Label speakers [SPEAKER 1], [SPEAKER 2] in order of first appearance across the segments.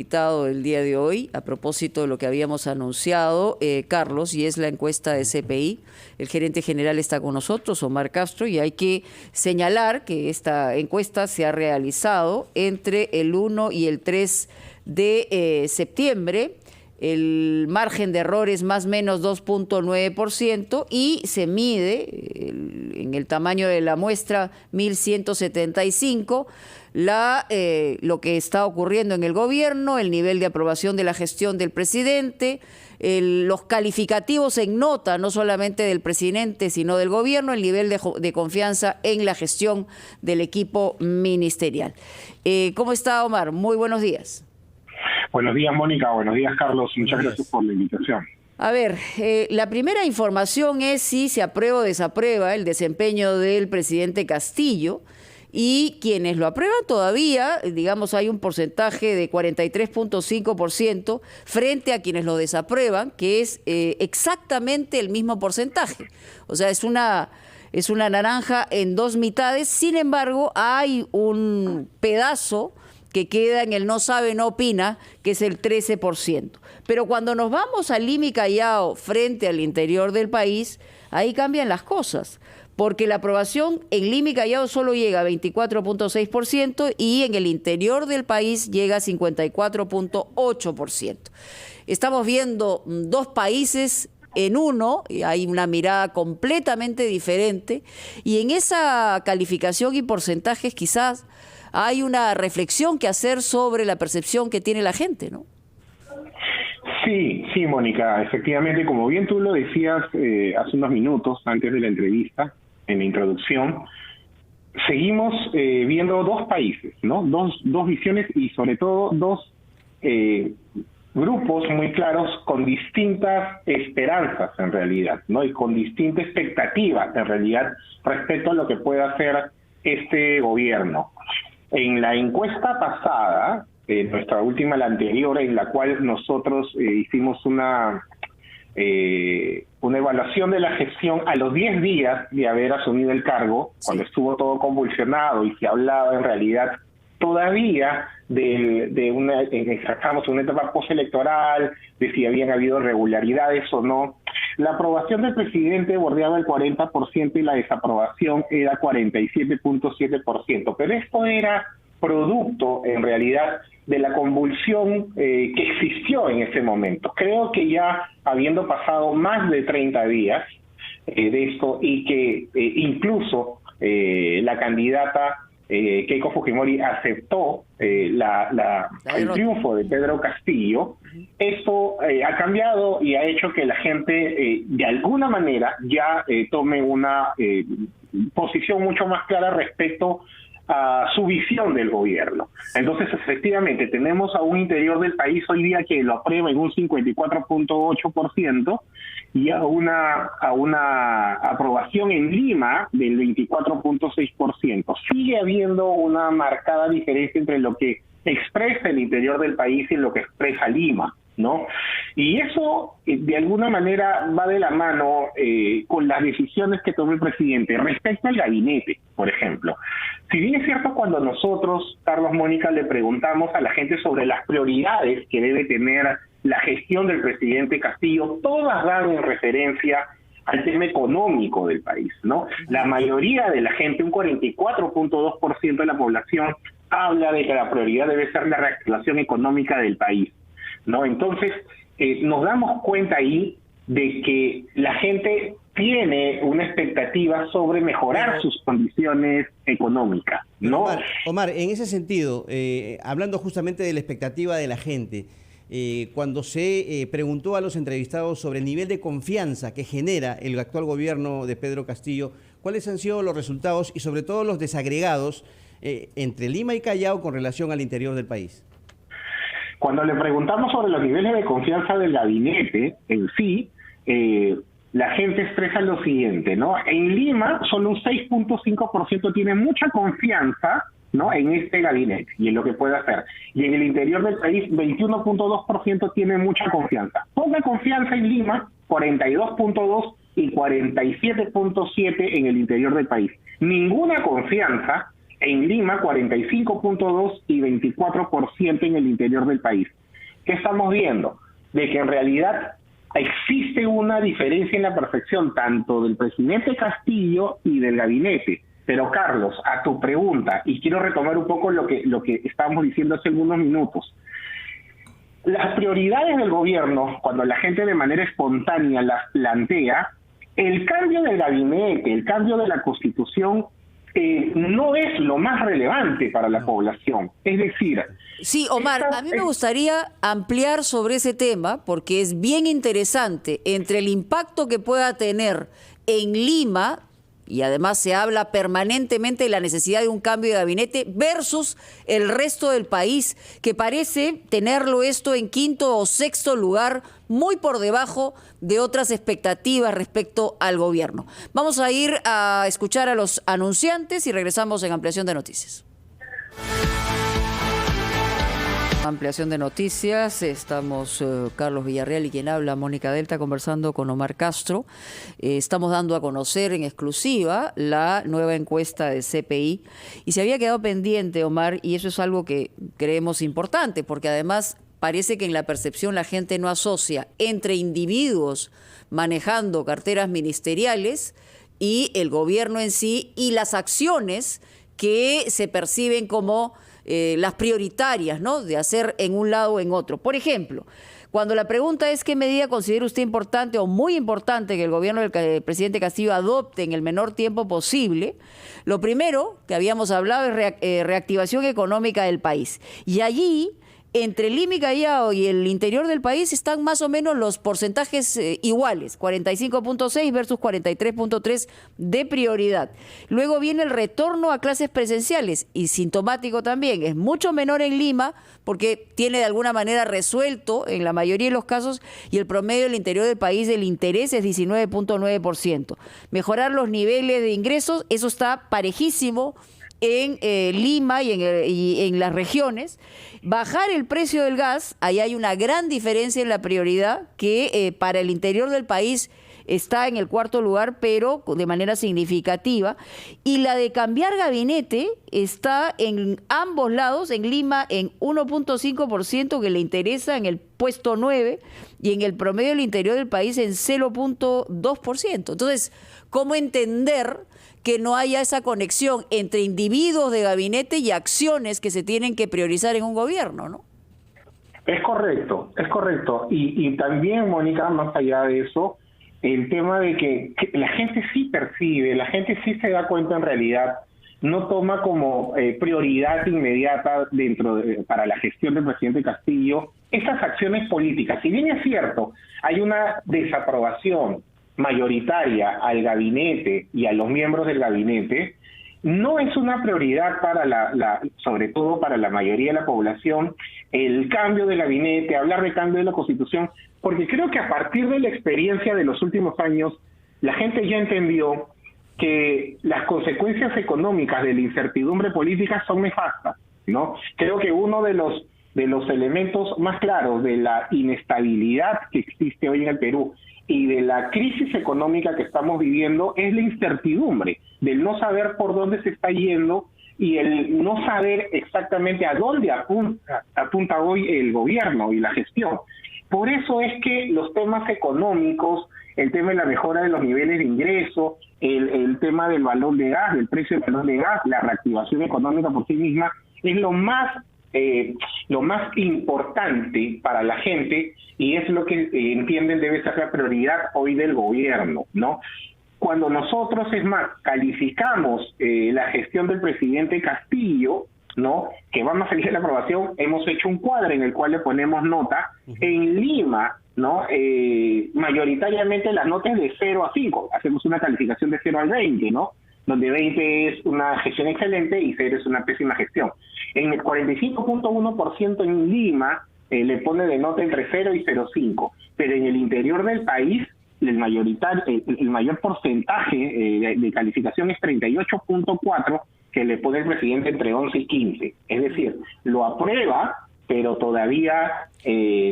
[SPEAKER 1] Invitado el día de hoy a propósito de lo que habíamos anunciado, Carlos, y es la encuesta de CPI. El gerente general está con nosotros, Omar Castro, y hay que señalar que esta encuesta se ha realizado entre el 1 y el 3 de septiembre. El margen de error es más o menos 2.9% y se mide en el tamaño de la muestra 1.175 lo que está ocurriendo en el gobierno, el nivel de aprobación de la gestión del presidente, los calificativos en nota, no solamente del presidente, sino del gobierno, el nivel de confianza en la gestión del equipo ministerial. ¿Cómo está, Omar? Muy buenos días.
[SPEAKER 2] Buenos días, Mónica. Buenos días, Carlos. Muchas gracias por la invitación.
[SPEAKER 1] A ver, la primera información es si se aprueba o desaprueba el desempeño del presidente Castillo, y quienes lo aprueban todavía, digamos, hay un porcentaje de 43.5% frente a quienes lo desaprueban, que es exactamente el mismo porcentaje. O sea, es una naranja en dos mitades. Sin embargo, hay un pedazo que queda en el no sabe, no opina, que es el 13%. Pero cuando nos vamos al Lima y Callao frente al interior del país, ahí cambian las cosas, porque la aprobación en Lima y Callao solo llega a 24.6% y en el interior del país llega a 54.8%. Estamos viendo dos países en uno, y hay una mirada completamente diferente, y en esa calificación y porcentajes quizás hay una reflexión que hacer sobre la percepción que tiene la gente, ¿no?
[SPEAKER 2] Sí, Mónica, efectivamente, como bien tú lo decías hace unos minutos antes de la entrevista, en la introducción, seguimos viendo dos países, ¿no? Dos visiones y sobre todo dos grupos muy claros con distintas esperanzas en realidad, ¿no? Y con distinta expectativa en realidad respecto a lo que pueda hacer este gobierno. En la encuesta pasada, nuestra última, la anterior, en la cual nosotros hicimos una evaluación de la gestión a los 10 días de haber asumido el cargo, cuando estuvo todo convulsionado y se hablaba en realidad todavía sacamos una etapa postelectoral, de si habían habido irregularidades o no. La aprobación del presidente bordeaba el 40% y la desaprobación era 47.7%, pero esto era producto, en realidad, de la convulsión que existió en ese momento. Creo que ya habiendo pasado más de 30 días de esto y que incluso la candidata Keiko Fujimori aceptó el triunfo de Pedro Castillo, esto ha cambiado y ha hecho que la gente de alguna manera ya tome una posición mucho más clara respecto a su visión del gobierno. Entonces, efectivamente, tenemos a un interior del país hoy día que lo aprueba en un 54.8% y a una aprobación en Lima del 24.6%. Sigue habiendo una marcada diferencia entre lo que expresa el interior del país y lo que expresa Lima, ¿no? Y eso, de alguna manera, va de la mano con las decisiones que tomó el presidente respecto al gabinete, por ejemplo. Si bien es cierto, cuando nosotros, Carlos, Mónica, le preguntamos a la gente sobre las prioridades que debe tener la gestión del presidente Castillo, todas dan en referencia al tema económico del país, ¿no? La mayoría de la gente, un 44.2% de la población, habla de que la prioridad debe ser la reactivación económica del país, ¿no? Entonces, nos damos cuenta ahí de que la gente tiene una expectativa sobre mejorar sus condiciones económicas, ¿no?
[SPEAKER 3] Omar, en ese sentido, hablando justamente de la expectativa de la gente, cuando se preguntó a los entrevistados sobre el nivel de confianza que genera el actual gobierno de Pedro Castillo, ¿cuáles han sido los resultados y sobre todo los desagregados entre Lima y Callao con relación al interior del país?
[SPEAKER 2] Cuando le preguntamos sobre los niveles de confianza del gabinete en sí, la gente expresa lo siguiente, ¿no? En Lima, solo un 6.5% tiene mucha confianza, ¿no?, en este gabinete y en lo que puede hacer. Y en el interior del país, 21.2% tiene mucha confianza. Poca confianza en Lima, 42.2%, y 47.7% en el interior del país. Ninguna confianza En Lima, 45.2 y 24% en el interior del país. ¿Qué estamos viendo? De que en realidad existe una diferencia en la percepción tanto del presidente Castillo y del gabinete. Pero Carlos, a tu pregunta, y quiero retomar un poco lo que estábamos diciendo hace unos minutos. Las prioridades del gobierno, cuando la gente de manera espontánea las plantea, el cambio del gabinete, el cambio de la Constitución, no es lo más relevante para la población. Es decir...
[SPEAKER 1] Sí, Omar, a mí me gustaría ampliar sobre ese tema porque es bien interesante entre el impacto que pueda tener en Lima, y además se habla permanentemente de la necesidad de un cambio de gabinete versus el resto del país, que parece tenerlo esto en quinto o sexto lugar, muy por debajo de otras expectativas respecto al gobierno. Vamos a ir a escuchar a los anunciantes y regresamos en Ampliación de Noticias. Ampliación de noticias, estamos Carlos Villarreal y quien habla, Mónica Delta, conversando con Omar Castro. Estamos dando a conocer en exclusiva la nueva encuesta de CPI y se había quedado pendiente, Omar, y eso es algo que creemos importante, porque además parece que en la percepción la gente no asocia entre individuos manejando carteras ministeriales y el gobierno en sí y las acciones que se perciben como las prioritarias, ¿no?, de hacer en un lado o en otro. Por ejemplo, cuando la pregunta es qué medida considera usted importante o muy importante que el gobierno del presidente Castillo adopte en el menor tiempo posible, lo primero que habíamos hablado es reactivación económica del país. Y allí, entre Lima y Callao y el interior del país están más o menos los porcentajes iguales, 45.6 versus 43.3 de prioridad. Luego viene el retorno a clases presenciales y sintomático también, es mucho menor en Lima porque tiene de alguna manera resuelto en la mayoría de los casos y el promedio del interior del país del interés es 19.9%. Mejorar los niveles de ingresos, eso está parejísimo en Lima y en las regiones. Bajar el precio del gas, ahí hay una gran diferencia en la prioridad que para el interior del país está en el cuarto lugar, pero de manera significativa. Y la de cambiar gabinete está en ambos lados, en Lima en 1.5% que le interesa en el puesto 9 y en el promedio del interior del país en 0.2%. Entonces, ¿cómo entender que no haya esa conexión entre individuos de gabinete y acciones que se tienen que priorizar en un gobierno, ¿no?
[SPEAKER 2] Es correcto, es correcto. Y también, Mónica, más allá de eso, el tema de que la gente sí percibe, la gente sí se da cuenta en realidad, no toma como prioridad inmediata para la gestión del presidente Castillo estas acciones políticas. Si bien es cierto, hay una desaprobación mayoritaria al gabinete y a los miembros del gabinete, no es una prioridad para sobre todo para la mayoría de la población, el cambio del gabinete, hablar de cambio de la Constitución, porque creo que a partir de la experiencia de los últimos años, la gente ya entendió que las consecuencias económicas de la incertidumbre política son nefastas, ¿no? Creo que uno de los elementos más claros de la inestabilidad que existe hoy en el Perú y de la crisis económica que estamos viviendo es la incertidumbre, del no saber por dónde se está yendo y el no saber exactamente a dónde apunta hoy el gobierno y la gestión. Por eso es que los temas económicos, el tema de la mejora de los niveles de ingreso, el tema del balón de gas, del precio del balón de gas, la reactivación económica por sí misma, es lo más importante para la gente y es lo que entienden debe ser la prioridad hoy del gobierno, ¿no? Cuando nosotros, es más, calificamos la gestión del presidente Castillo, ¿no?, que va más allá de la aprobación, hemos hecho un cuadro en el cual le ponemos nota. En Lima, ¿no?, mayoritariamente las notas de 0 a 5, hacemos una calificación de 0 al 20, ¿no?, donde 20 es una gestión excelente y 0 es una pésima gestión. En el 45.1% en Lima le pone de nota entre 0 y 0.5, pero en el interior del país el mayor porcentaje de calificación es 38.4, que le pone el presidente entre 11 y 15. Es decir, lo aprueba pero todavía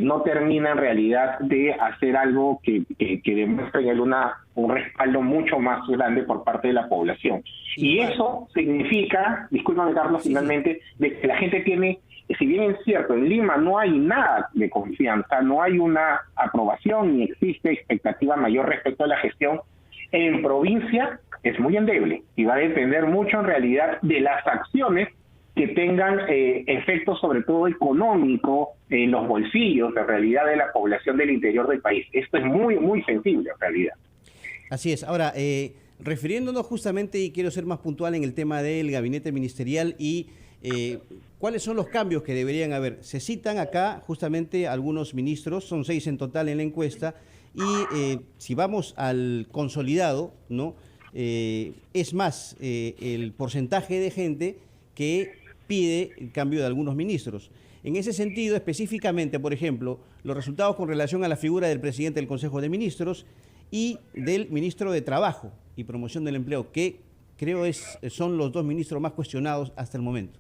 [SPEAKER 2] no termina en realidad de hacer algo que demuestre en él un respaldo mucho más grande por parte de la población. Y eso significa, discúlpame Carlos, finalmente, de que la gente tiene, si bien es cierto, en Lima no hay nada de confianza, no hay una aprobación ni existe expectativa mayor respecto a la gestión, en provincia es muy endeble y va a depender mucho en realidad de las acciones que tengan efecto sobre todo económico en los bolsillos de realidad de la población del interior del país. Esto es muy, muy sensible en realidad.
[SPEAKER 3] Así es. Ahora, refiriéndonos justamente, y quiero ser más puntual en el tema del gabinete ministerial y cuáles son los cambios que deberían haber. Se citan acá justamente algunos ministros, son 6 en total en la encuesta, y si vamos al consolidado, ¿no? Es más el porcentaje de gente que pide el cambio de algunos ministros. En ese sentido, específicamente, por ejemplo, los resultados con relación a la figura del presidente del Consejo de Ministros y del ministro de Trabajo y Promoción del Empleo, que creo son los 2 ministros más cuestionados hasta el momento.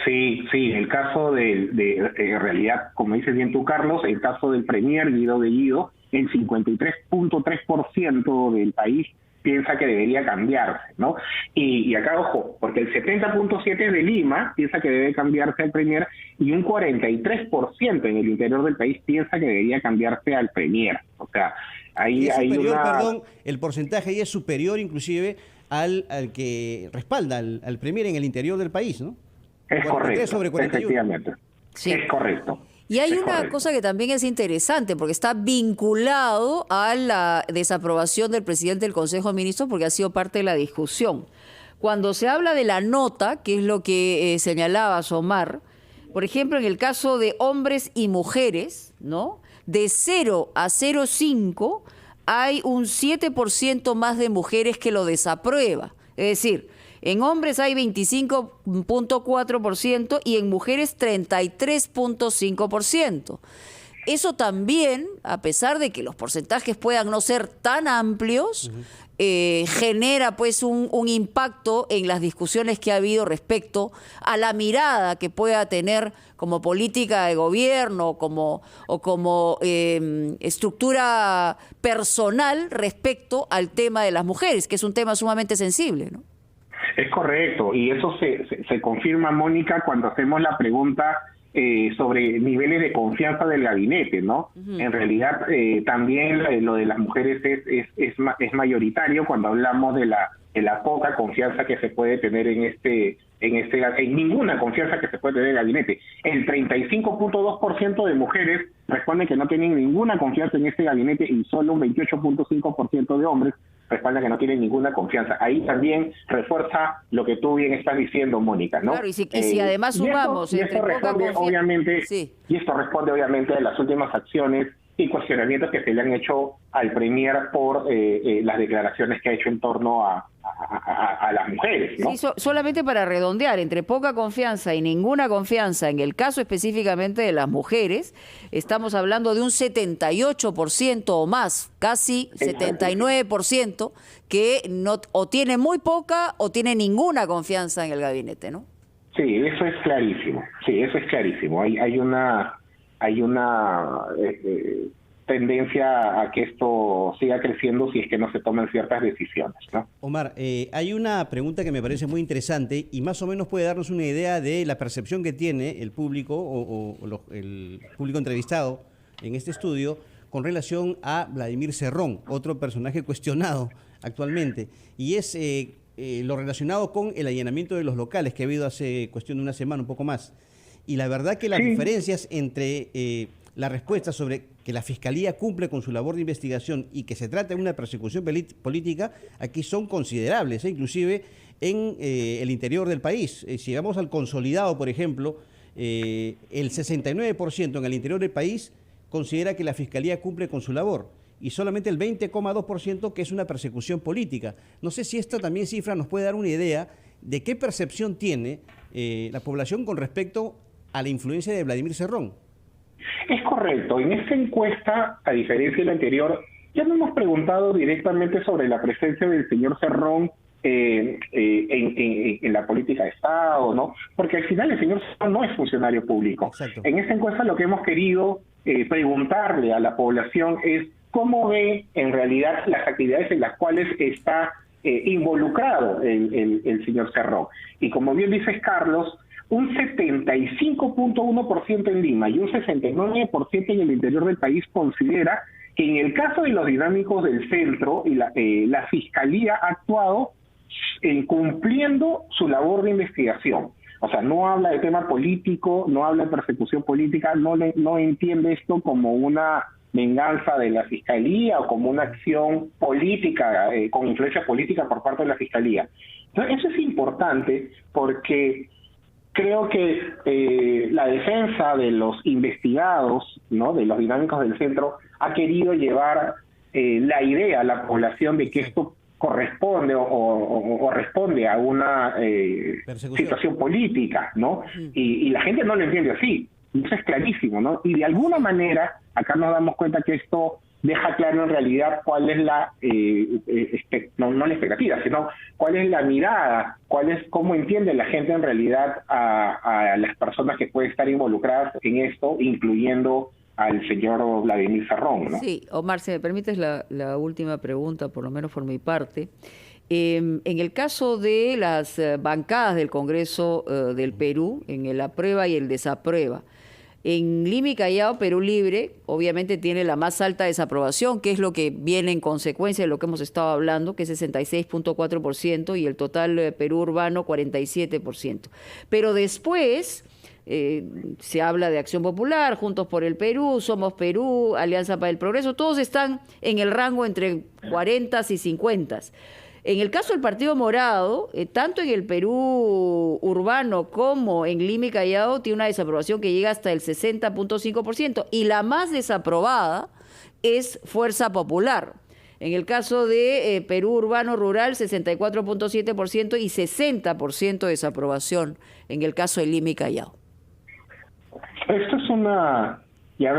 [SPEAKER 2] Sí, el caso en realidad, como dices bien tú, Carlos, el caso del premier Guido Bellido, el 53.3% del país piensa que debería cambiarse, ¿no? Y acá, ojo, porque el 70.7% de Lima piensa que debe cambiarse al premier y un 43% en el interior del país piensa que debería cambiarse al premier. O sea, ahí hay
[SPEAKER 3] superior, perdón, el porcentaje ahí es superior inclusive al que respalda al premier en el interior del país, ¿no?
[SPEAKER 2] Es correcto, sobre 41. Efectivamente. Sí. Es correcto.
[SPEAKER 1] Y hay una cosa que también es interesante, porque está vinculado a la desaprobación del presidente del Consejo de Ministros, porque ha sido parte de la discusión. Cuando se habla de la nota, que es lo que señalaba Omar, por ejemplo, en el caso de hombres y mujeres, ¿no? De 0 a 0,5 hay un 7% más de mujeres que lo desaprueba. Es decir, en hombres hay 25.4% y en mujeres 33.5%. Eso también, a pesar de que los porcentajes puedan no ser tan amplios, genera pues un impacto en las discusiones que ha habido respecto a la mirada que pueda tener como política de gobierno o como estructura personal respecto al tema de las mujeres, que es un tema sumamente sensible, ¿no?
[SPEAKER 2] Es correcto, y eso se confirma, Mónica, cuando hacemos la pregunta sobre niveles de confianza del gabinete, ¿no? En realidad, también lo de las mujeres es mayoritario cuando hablamos de la poca confianza que se puede tener en ninguna confianza que se puede tener en el gabinete. El 35.2% de mujeres responden que no tienen ninguna confianza en este gabinete y solo un 28.5% de hombres respaldan que no tienen ninguna confianza. Ahí también refuerza lo que tú bien estás diciendo, Mónica, ¿no?
[SPEAKER 1] Claro, y si además sumamos...
[SPEAKER 2] Y esto responde obviamente a las últimas acciones y cuestionamientos que se le han hecho al premier por las declaraciones que ha hecho en torno a las mujeres, ¿no?
[SPEAKER 1] Sí, solamente para redondear, entre poca confianza y ninguna confianza, en el caso específicamente de las mujeres, estamos hablando de un 78% o más, casi 79%, que no o tiene muy poca o tiene ninguna confianza en el gabinete, ¿no?
[SPEAKER 2] Sí, eso es clarísimo. Hay una tendencia a que esto siga creciendo si es que no se toman ciertas decisiones, ¿no?
[SPEAKER 3] Omar, hay una pregunta que me parece muy interesante y más o menos puede darnos una idea de la percepción que tiene el público el público entrevistado en este estudio con relación a Vladimir Cerrón, otro personaje cuestionado actualmente, y es lo relacionado con el allanamiento de los locales que ha habido hace cuestión de una semana, un poco más. Y la verdad que las diferencias entre la respuesta sobre que la Fiscalía cumple con su labor de investigación y que se trata de una persecución política, aquí son considerables, inclusive en el interior del país. Si vamos al consolidado, por ejemplo, el 69% en el interior del país considera que la Fiscalía cumple con su labor y solamente el 20,2% que es una persecución política. No sé si esta también cifra nos puede dar una idea de qué percepción tiene la población con respecto a la influencia de Vladimir Cerrón.
[SPEAKER 2] Es correcto. En esta encuesta, a diferencia de la anterior, ya no hemos preguntado directamente sobre la presencia del señor Cerrón en la política de Estado, ¿no? Porque al final el señor Cerrón no es funcionario público.
[SPEAKER 3] Exacto.
[SPEAKER 2] En esta encuesta lo que hemos querido preguntarle a la población es cómo ve en realidad las actividades en las cuales está involucrado el señor Cerrón. Y como bien dices, Carlos, un 75.1% en Lima y un 69% en el interior del país considera que en el caso de los dinámicos del centro, la Fiscalía ha actuado cumpliendo su labor de investigación. O sea, no habla de tema político, no habla de persecución política, no entiende esto como una venganza de la Fiscalía o como una acción política, con influencia política por parte de la Fiscalía. Entonces, eso es importante porque creo que la defensa de los investigados, ¿no?, de los dinámicos del centro, ha querido llevar la idea a la población de que esto corresponde o responde a una situación política, ¿no? Y la gente no lo entiende así. Eso es clarísimo, ¿no? Y de alguna manera, acá nos damos cuenta que esto deja claro en realidad cuál es no la expectativa, sino cuál es la mirada, cómo entiende la gente en realidad a las personas que pueden estar involucradas en esto, incluyendo al señor Vladimir Cerrón, ¿no?
[SPEAKER 1] Sí, Omar, si me permites la última pregunta, por lo menos por mi parte. En el caso de las bancadas del Congreso del Perú, en el aprueba y el desaprueba, en Lima y Callao, Perú Libre, obviamente tiene la más alta desaprobación, que es lo que viene en consecuencia de lo que hemos estado hablando, que es 66.4%, y el total Perú Urbano 47%. Pero después se habla de Acción Popular, Juntos por el Perú, Somos Perú, Alianza para el Progreso, todos están en el rango entre 40 y 50. En el caso del Partido Morado, tanto en el Perú urbano como en Lima y Callao, tiene una desaprobación que llega hasta el 60.5%, y la más desaprobada es Fuerza Popular. En el caso de Perú urbano rural, 64.7% y 60% de desaprobación en el caso de Lima y Callao.
[SPEAKER 2] Esto es ya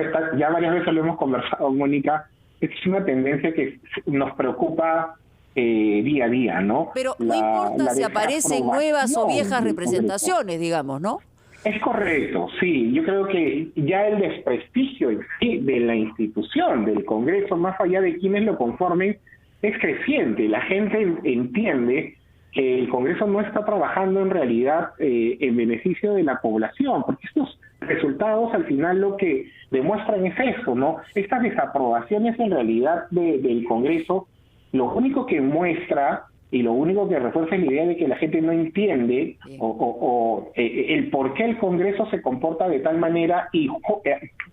[SPEAKER 2] varias veces lo hemos conversado, Mónica, esto es una tendencia que nos preocupa día a día, ¿no?
[SPEAKER 1] Pero no importa si aparecen nuevas o viejas representaciones, digamos, ¿no?
[SPEAKER 2] Es correcto, sí. Yo creo que ya el desprestigio en sí de la institución, del Congreso, más allá de quienes lo conformen, es creciente. La gente entiende que el Congreso no está trabajando en realidad en beneficio de la población, porque estos resultados al final lo que demuestran es eso, ¿no? Estas desaprobaciones en realidad del Congreso, lo único que muestra y lo único que refuerza es la idea de que la gente no entiende el por qué el Congreso se comporta de tal manera y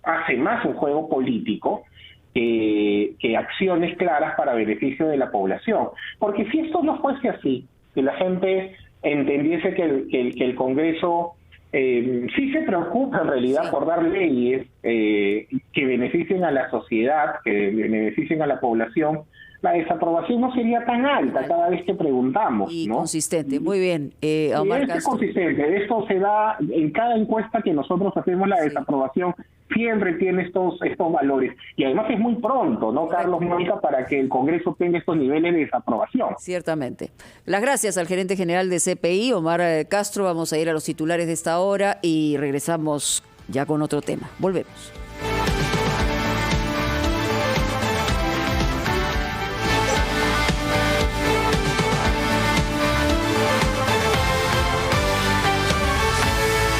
[SPEAKER 2] hace más un juego político que acciones claras para beneficio de la población. Porque si esto no fuese así, que la gente entendiese que el Congreso sí se preocupa en realidad por dar leyes que beneficien a la sociedad, que beneficien a la población, la desaprobación no sería tan alta cada vez que preguntamos,
[SPEAKER 1] y
[SPEAKER 2] ¿no?
[SPEAKER 1] Consistente, muy bien. Omar Castro.
[SPEAKER 2] Es consistente, esto se da en cada encuesta que nosotros hacemos, la desaprobación siempre tiene estos valores. Y además es muy pronto, ¿no, Carlos, Mónica, para que el Congreso tenga estos niveles de desaprobación?
[SPEAKER 1] Ciertamente. Las gracias al gerente general de CPI, Omar Castro. Vamos a ir a los titulares de esta hora y regresamos ya con otro tema. Volvemos.